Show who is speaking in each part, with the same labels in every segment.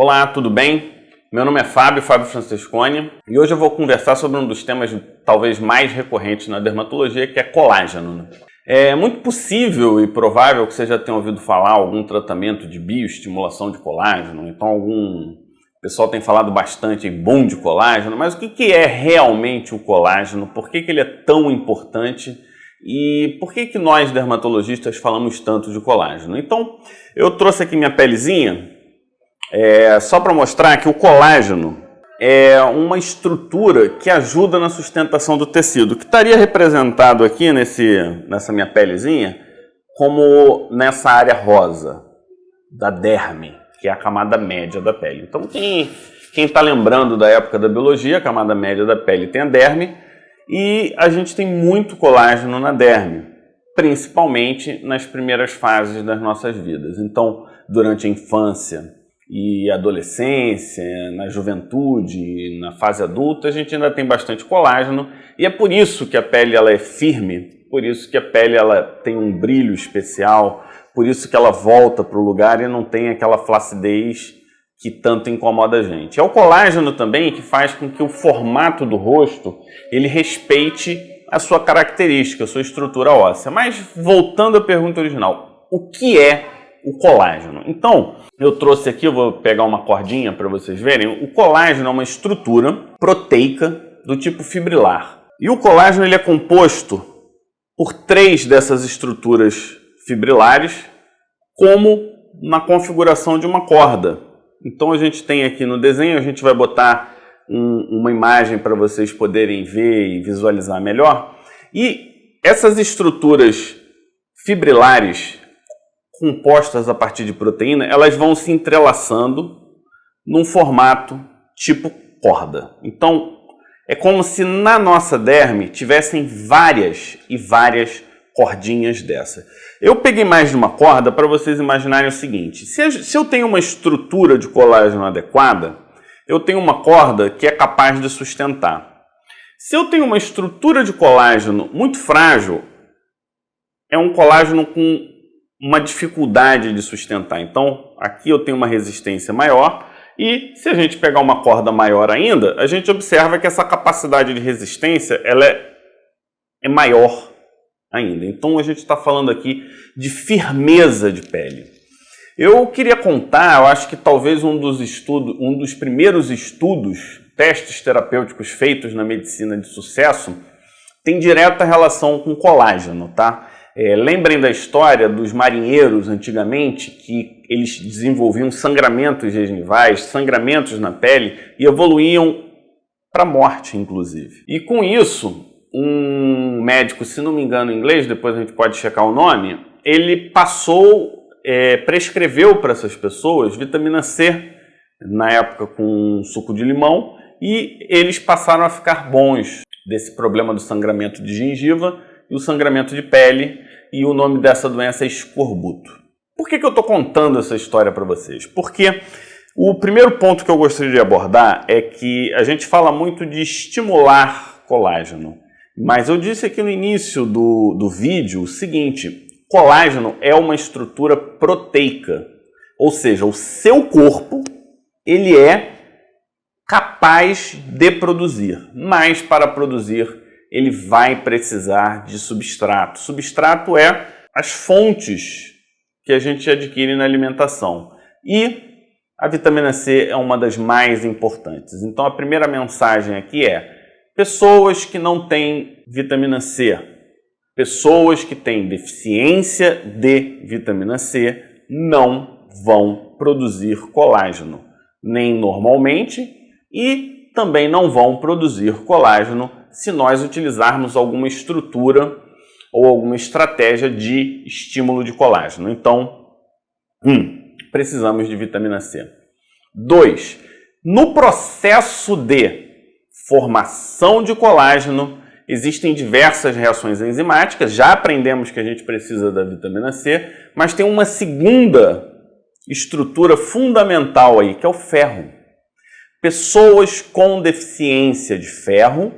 Speaker 1: Olá, tudo bem? Meu nome é Fábio Francesconi, e hoje eu vou conversar sobre um dos temas talvez mais recorrentes na dermatologia, que é colágeno. É muito possível e provável que você já tenha ouvido falar algum tratamento de bioestimulação de colágeno, então o pessoal tem falado bastante em boom de colágeno, mas o que é realmente o colágeno? Por que ele é tão importante? E por que nós dermatologistas falamos tanto de colágeno? Então, eu trouxe aqui minha pelezinha, só para mostrar que o colágeno é uma estrutura que ajuda na sustentação do tecido, que estaria representado aqui nessa minha pelezinha como nessa área rosa da derme, que é a camada média da pele. Então, quem está lembrando da época da biologia, a camada média da pele tem a derme, e a gente tem muito colágeno na derme, principalmente nas primeiras fases das nossas vidas. Então, durante a infância e adolescência, na juventude, na fase adulta, a gente ainda tem bastante colágeno, e é por isso que a pele ela é firme, por isso que a pele ela tem um brilho especial, por isso que ela volta para o lugar e não tem aquela flacidez que tanto incomoda a gente. É o colágeno também que faz com que o formato do rosto ele respeite a sua característica, a sua estrutura óssea. Mas voltando à pergunta original, o que é o colágeno? Então, eu trouxe aqui, eu vou pegar uma cordinha para vocês verem. O colágeno é uma estrutura proteica do tipo fibrilar. E o colágeno ele é composto por 3 dessas estruturas fibrilares, como na configuração de uma corda. Então a gente tem aqui no desenho, a gente vai botar uma imagem para vocês poderem ver e visualizar melhor. E essas estruturas fibrilares compostas a partir de proteína, elas vão se entrelaçando num formato tipo corda. Então é como se na nossa derme tivessem várias e várias cordinhas dessa. Eu peguei mais de uma corda para vocês imaginarem o seguinte: se eu tenho uma estrutura de colágeno adequada, eu tenho uma corda que é capaz de sustentar. Se eu tenho uma estrutura de colágeno muito frágil, é um colágeno com uma dificuldade de sustentar. Então, aqui eu tenho uma resistência maior, e se a gente pegar uma corda maior ainda, a gente observa que essa capacidade de resistência ela é maior ainda. Então a gente está falando aqui de firmeza de pele. Eu queria contar, eu acho que talvez um dos primeiros estudos, testes terapêuticos feitos na medicina de sucesso, tem direta relação com colágeno, tá? Lembrem da história dos marinheiros antigamente, que eles desenvolviam sangramentos gengivais, sangramentos na pele e evoluíam para a morte, inclusive. E com isso, um médico, se não me engano em inglês, depois a gente pode checar o nome, ele prescreveu para essas pessoas vitamina C, na época com suco de limão, e eles passaram a ficar bons desse problema do sangramento de gengiva e o sangramento de pele, e o nome dessa doença é escorbuto. Por que eu estou contando essa história para vocês? Porque o primeiro ponto que eu gostaria de abordar é que a gente fala muito de estimular colágeno. Mas eu disse aqui no início do vídeo o seguinte: colágeno é uma estrutura proteica, ou seja, o seu corpo ele é capaz de produzir, mas para produzir ele vai precisar de substrato. Substrato é as fontes que a gente adquire na alimentação, e a vitamina C é uma das mais importantes. Então a primeira mensagem aqui é: pessoas que não têm vitamina C, pessoas que têm deficiência de vitamina C não vão produzir colágeno, nem normalmente, e também não vão produzir colágeno se nós utilizarmos alguma estrutura ou alguma estratégia de estímulo de colágeno. Então, precisamos de vitamina C. 2. No processo de formação de colágeno, existem diversas reações enzimáticas, já aprendemos que a gente precisa da vitamina C, mas tem uma segunda estrutura fundamental aí, que é o ferro. Pessoas com deficiência de ferro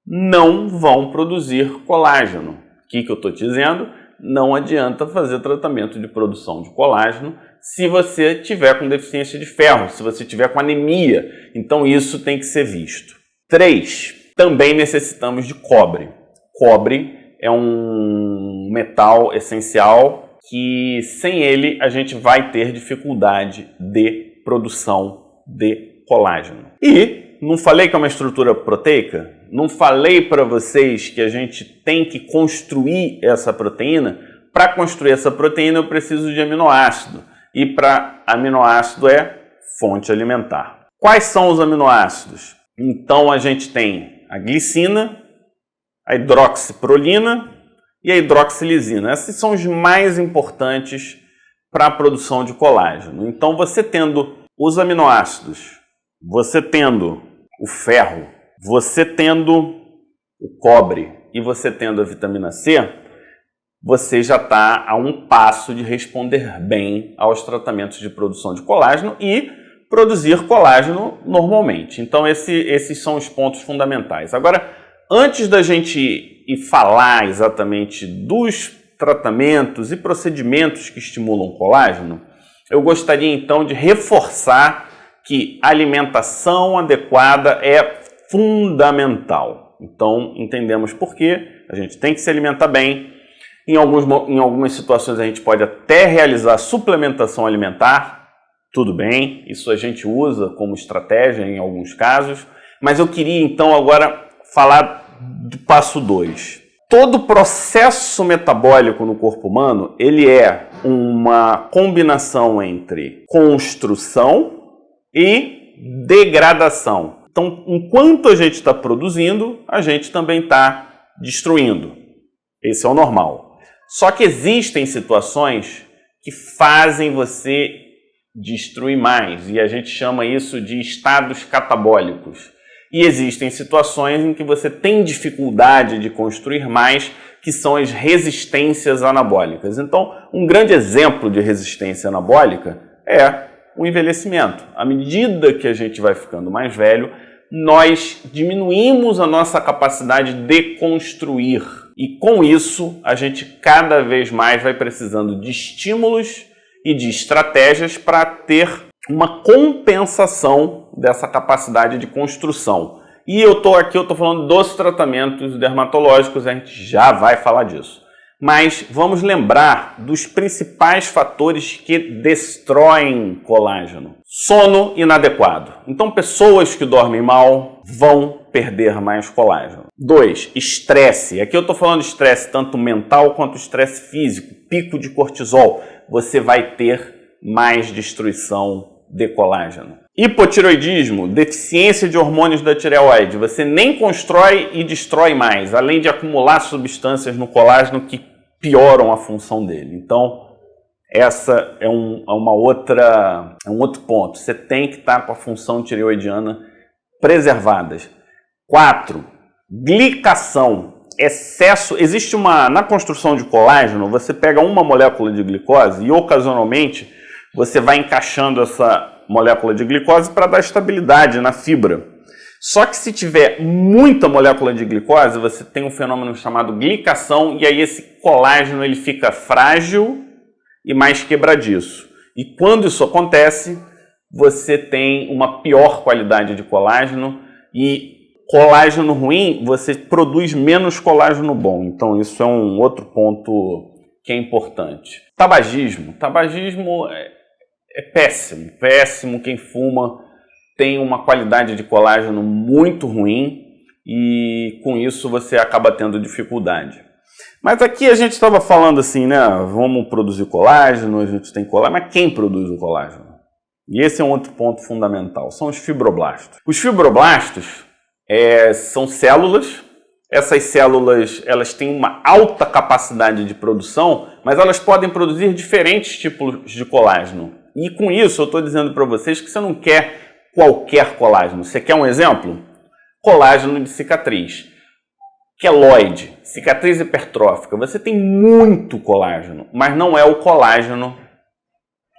Speaker 1: não vão produzir colágeno. O que eu estou dizendo? Não adianta fazer tratamento de produção de colágeno se você tiver com deficiência de ferro, se você tiver com anemia. Então isso tem que ser visto. 3. Também necessitamos de cobre. Cobre é um metal essencial que sem ele a gente vai ter dificuldade de produção de colágeno. E não falei que é uma estrutura proteica? Não falei para vocês que a gente tem que construir essa proteína? Para construir essa proteína eu preciso de aminoácido. E para aminoácido é fonte alimentar. Quais são os aminoácidos? Então a gente tem a glicina, a hidroxiprolina e a hidroxilisina. Esses são os mais importantes para a produção de colágeno. Então você tendo os aminoácidos, você tendo o ferro, você tendo o cobre e você tendo a vitamina C, você já está a um passo de responder bem aos tratamentos de produção de colágeno e produzir colágeno normalmente. Então esses são os pontos fundamentais. Agora, antes da gente ir falar exatamente dos tratamentos e procedimentos que estimulam o colágeno, eu gostaria então de reforçar que a alimentação adequada é fundamental. Então entendemos por que a gente tem que se alimentar bem. Em algumas situações a gente pode até realizar suplementação alimentar, tudo bem, isso a gente usa como estratégia em alguns casos, mas eu queria então agora falar do passo 2. Todo processo metabólico no corpo humano, ele é uma combinação entre construção e degradação. Então, enquanto a gente está produzindo, a gente também está destruindo. Esse é o normal. Só que existem situações que fazem você destruir mais, e a gente chama isso de estados catabólicos. E existem situações em que você tem dificuldade de construir mais, que são as resistências anabólicas. Então, um grande exemplo de resistência anabólica é o envelhecimento. À medida que a gente vai ficando mais velho, nós diminuímos a nossa capacidade de construir. E com isso, a gente cada vez mais vai precisando de estímulos e de estratégias para ter uma compensação dessa capacidade de construção. E eu estou falando dos tratamentos dermatológicos, a gente já vai falar disso. Mas vamos lembrar dos principais fatores que destroem colágeno. Sono inadequado. Então, pessoas que dormem mal vão perder mais colágeno. 2. Estresse. Aqui eu estou falando de estresse tanto mental quanto estresse físico. Pico de cortisol. Você vai ter mais destruição de colágeno. Hipotireoidismo, deficiência de hormônios da tireoide. Você nem constrói e destrói mais, além de acumular substâncias no colágeno que pioram a função dele. Então, essa é um outro ponto. Você tem que estar com a função tireoidiana preservadas. 4. Glicação. Excesso. Existe na construção de colágeno, você pega uma molécula de glicose e ocasionalmente você vai encaixando essa molécula de glicose para dar estabilidade na fibra. Só que se tiver muita molécula de glicose, você tem um fenômeno chamado glicação, e aí esse colágeno ele fica frágil e mais quebradiço. E quando isso acontece, você tem uma pior qualidade de colágeno, e colágeno ruim, você produz menos colágeno bom. Então isso é um outro ponto que é importante. Tabagismo. Tabagismo é péssimo, péssimo. Quem fuma tem uma qualidade de colágeno muito ruim e com isso você acaba tendo dificuldade. Mas aqui a gente estava falando assim, né? Vamos produzir colágeno, a gente tem colágeno, mas quem produz o colágeno? E esse é um outro ponto fundamental, são os fibroblastos. Os fibroblastos são células. Essas células elas têm uma alta capacidade de produção, mas elas podem produzir diferentes tipos de colágeno. E com isso eu estou dizendo para vocês que você não quer qualquer colágeno. Você quer um exemplo? Colágeno de cicatriz. Queloide, cicatriz hipertrófica. Você tem muito colágeno, mas não é o colágeno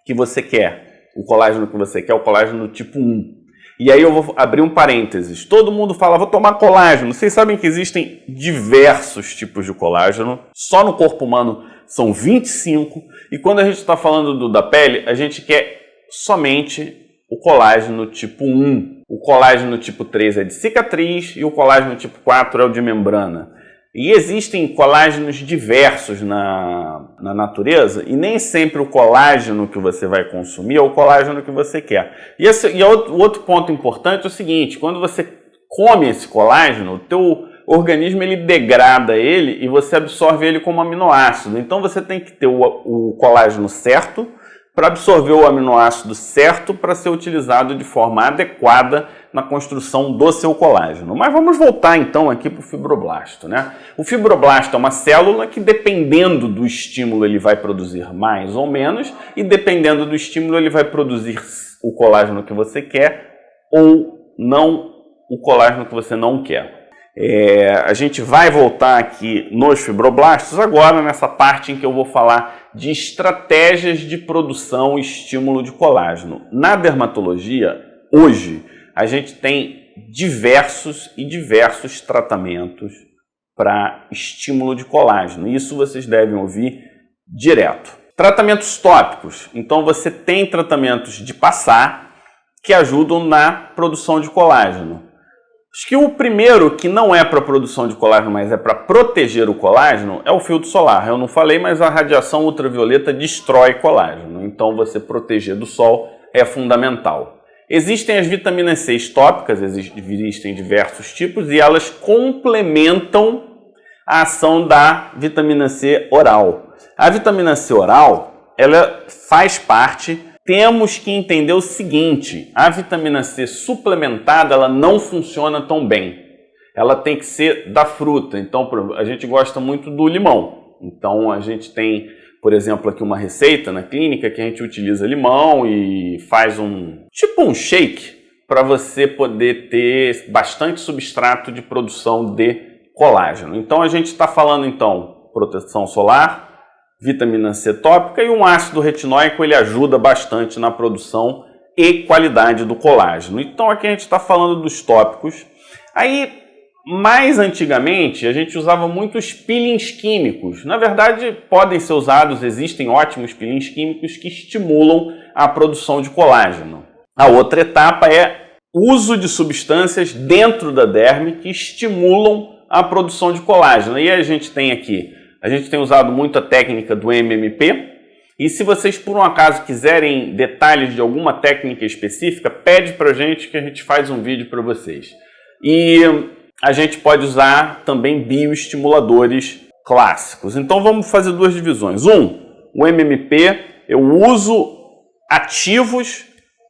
Speaker 1: que você quer. O colágeno que você quer é o colágeno tipo 1. E aí eu vou abrir um parênteses. Todo mundo fala, vou tomar colágeno. Vocês sabem que existem diversos tipos de colágeno. Só no corpo humano são 25, e quando a gente está falando da pele, a gente quer somente o colágeno tipo 1. O colágeno tipo 3 é de cicatriz e o colágeno tipo 4 é o de membrana. E existem colágenos diversos na natureza e nem sempre o colágeno que você vai consumir é o colágeno que você quer. O outro ponto importante é o seguinte, quando você come esse colágeno, o teu organismo ele degrada ele e você absorve ele como aminoácido. Então você tem que ter o colágeno certo para absorver o aminoácido certo para ser utilizado de forma adequada na construção do seu colágeno. Mas vamos voltar então aqui para o fibroblasto, né? O fibroblasto é uma célula que, dependendo do estímulo, ele vai produzir mais ou menos, e dependendo do estímulo, ele vai produzir o colágeno que você quer ou não o colágeno que você não quer. A gente vai voltar aqui nos fibroblastos agora, nessa parte em que eu vou falar de estratégias de produção e estímulo de colágeno. Na dermatologia, hoje, a gente tem diversos tratamentos para estímulo de colágeno. Isso vocês devem ouvir direto. Tratamentos tópicos. Então você tem tratamentos de passar que ajudam na produção de colágeno. Acho que o primeiro, que não é para produção de colágeno, mas é para proteger o colágeno, é o filtro solar. Eu não falei, mas a radiação ultravioleta destrói colágeno. Então você proteger do sol é fundamental. Existem as vitaminas C tópicas, existem diversos tipos, e elas complementam a ação da vitamina C oral. A vitamina C oral, ela faz parte. Temos que entender o seguinte, a vitamina C suplementada, ela não funciona tão bem. Ela tem que ser da fruta. Então, a gente gosta muito do limão. Então, a gente tem, por exemplo, aqui uma receita na clínica que a gente utiliza limão e faz um shake para você poder ter bastante substrato de produção de colágeno. Então, a gente está falando, então, proteção solar, vitamina C tópica e um ácido retinóico, ele ajuda bastante na produção e qualidade do colágeno. Então aqui a gente está falando dos tópicos. Aí, mais antigamente, a gente usava muitos peelings químicos. Na verdade, podem ser usados, existem ótimos peelings químicos que estimulam a produção de colágeno. A outra etapa é o uso de substâncias dentro da derme que estimulam a produção de colágeno. E a gente tem usado muito a técnica do MMP, e se vocês por um acaso quiserem detalhes de alguma técnica específica, pede pra gente que a gente faz um vídeo para vocês. E a gente pode usar também bioestimuladores clássicos. Então vamos fazer duas divisões. O MMP, eu uso ativos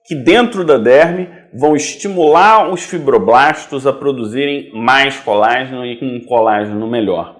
Speaker 1: que dentro da derme vão estimular os fibroblastos a produzirem mais colágeno e um colágeno melhor.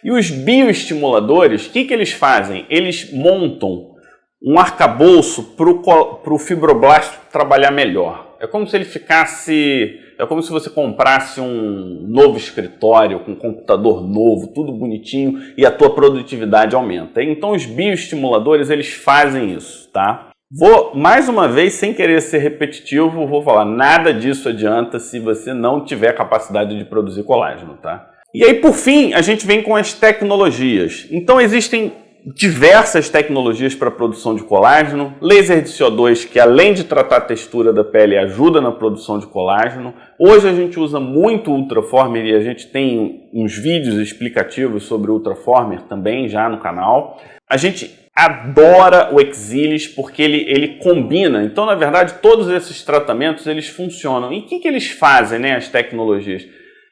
Speaker 1: E os bioestimuladores, o que eles fazem? Eles montam um arcabouço para o fibroblasto trabalhar melhor. É como se você comprasse um novo escritório com um computador novo, tudo bonitinho, e a tua produtividade aumenta. Então os bioestimuladores, eles fazem isso, tá? Vou, mais uma vez, sem querer ser repetitivo, vou falar, nada disso adianta se você não tiver capacidade de produzir colágeno, tá? E aí, por fim, a gente vem com as tecnologias. Então, existem diversas tecnologias para a produção de colágeno. Laser de CO2, que além de tratar a textura da pele, ajuda na produção de colágeno. Hoje a gente usa muito o Ultraformer e a gente tem uns vídeos explicativos sobre o Ultraformer também já no canal. A gente adora o Exilis porque ele combina. Então, na verdade, todos esses tratamentos eles funcionam. E o que eles fazem, né, as tecnologias?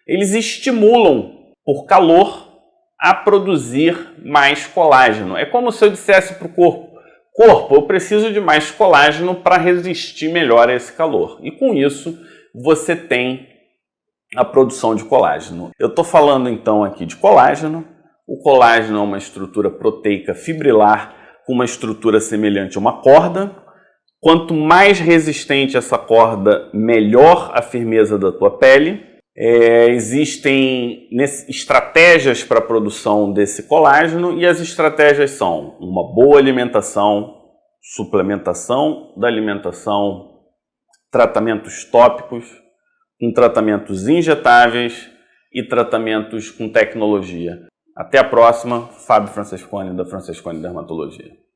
Speaker 1: Eles estimulam, por calor, a produzir mais colágeno. É como se eu dissesse para o corpo, eu preciso de mais colágeno para resistir melhor a esse calor. E com isso, você tem a produção de colágeno. Eu estou falando então aqui de colágeno. O colágeno é uma estrutura proteica fibrilar com uma estrutura semelhante a uma corda. Quanto mais resistente essa corda, melhor a firmeza da tua pele. Existem estratégias para a produção desse colágeno e as estratégias são uma boa alimentação, suplementação da alimentação, tratamentos tópicos, com tratamentos injetáveis e tratamentos com tecnologia. Até a próxima, Fábio Francesconi, da Francesconi Dermatologia.